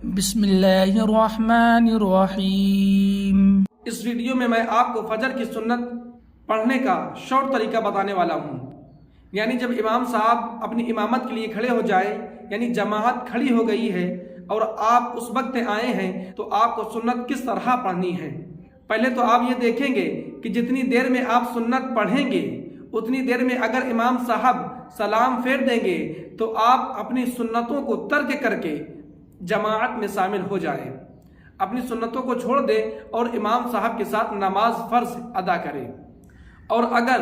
بسم اللہ الرحمن الرحیم۔ اس ویڈیو میں آپ کو فجر کی سنت پڑھنے کا شارٹ طریقہ بتانے والا ہوں۔ یعنی جب امام صاحب اپنی امامت کے لیے کھڑے ہو جائے، یعنی جماعت کھڑی ہو گئی ہے اور آپ اس وقت آئے ہیں، تو آپ کو سنت کس طرح پڑھنی ہے۔ پہلے تو آپ یہ دیکھیں گے کہ جتنی دیر میں آپ سنت پڑھیں گے اتنی دیر میں اگر امام صاحب سلام پھیر دیں گے تو آپ اپنی سنتوں کو ترک کر کے جماعت میں شامل ہو جائیں، اپنی سنتوں کو چھوڑ دیں اور امام صاحب کے ساتھ نماز فرض ادا کریں۔ اور اگر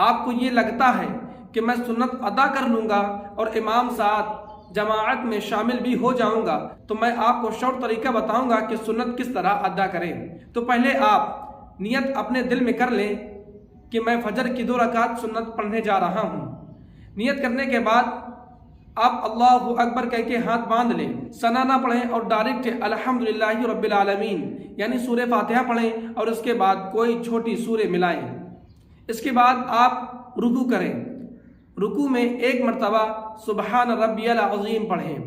آپ کو یہ لگتا ہے کہ میں سنت ادا کر لوں گا اور امام صاحب جماعت میں شامل بھی ہو جاؤں گا، تو میں آپ کو شارٹ طریقہ بتاؤں گا کہ سنت کس طرح ادا کریں۔ تو پہلے آپ نیت اپنے دل میں کر لیں کہ میں فجر کی 2 رکعت سنت پڑھنے جا رہا ہوں۔ نیت کرنے کے بعد آپ اللہ اکبر کہہ کے ہاتھ باندھ لیں، ثنا نہ پڑھیں اور ڈائریکٹ الحمدللہ رب العالمین یعنی سورہ فاتحہ پڑھیں اور اس کے بعد کوئی چھوٹی سورہ ملائیں۔ اس کے بعد آپ رکوع کریں، رکوع میں 1 مرتبہ سبحان ربی العظیم پڑھیں،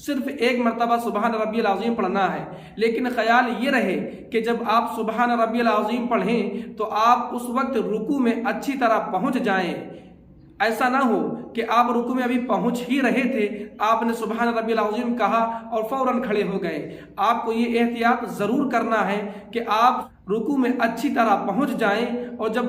صرف 1 مرتبہ سبحان ربی العظیم پڑھنا ہے۔ لیکن خیال یہ رہے کہ جب آپ سبحان ربی العظیم پڑھیں تو آپ اس وقت رکوع میں اچھی طرح پہنچ جائیں۔ ایسا نہ ہو کہ آپ رکوع میں ابھی پہنچ ہی رہے تھے، آپ نے سبحان ربی العظیم کہا اور فوراً کھڑے ہو گئے۔ آپ کو یہ احتیاط ضرور کرنا ہے کہ آپ رکوع میں اچھی طرح پہنچ جائیں، اور جب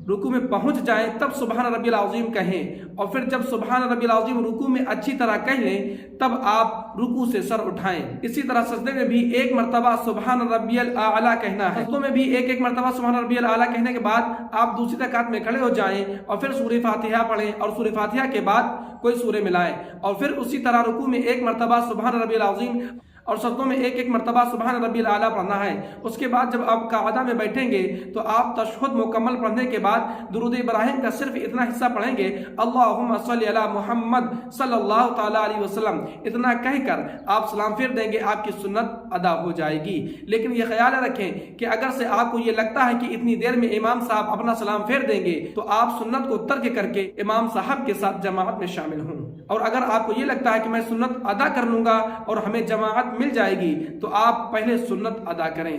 رکوع میں پہنچ جائیں تب سبحان ربی العظیم کہیں، اور پھر جب سبحان ربی العظیم رکوع میں اچھی طرح کہہ لیں تب آپ رکوع سے سر اٹھائیں۔ اسی طرح سجدے میں بھی 1 مرتبہ سبحان ربی الاعلیٰ کہنا ہے، سجدوں میں بھی 1 مرتبہ سبحان ربی الاعلیٰ کہنے کے بعد آپ دوسری رکعت میں کھڑے ہو جائیں اور پھر سورہ فاتحہ پڑھیں اور سورہ فاتحہ کے بعد کوئی سورہ ملائیں، اور پھر اسی طرح رکوع میں 1 مرتبہ سبحان ربی العظیم اور سجدوں میں 1 مرتبہ سبحان ربی الاعلیٰ پڑھنا ہے۔ اس کے بعد جب آپ قعدہ میں بیٹھیں گے تو آپ تشہد مکمل پڑھنے کے بعد درود ابراہیم کا صرف اتنا حصہ پڑھیں گے، اللہم صلی علی محمد صلی اللہ تعالیٰ علیہ وسلم، اتنا کہہ کر آپ سلام پھیر دیں گے، آپ کی سنت ادا ہو جائے گی۔ لیکن یہ خیال رکھیں کہ اگر سے آپ کو یہ لگتا ہے کہ اتنی دیر میں امام صاحب اپنا سلام پھیر دیں گے تو آپ سنت کو ترک کر کے امام صاحب کے ساتھ جماعت میں شامل ہوں، اور اگر آپ کو یہ لگتا ہے کہ میں سنت ادا کر لوں گا اور ہمیں جماعت مل جائے گی تو آپ پہلے سنت ادا کریں۔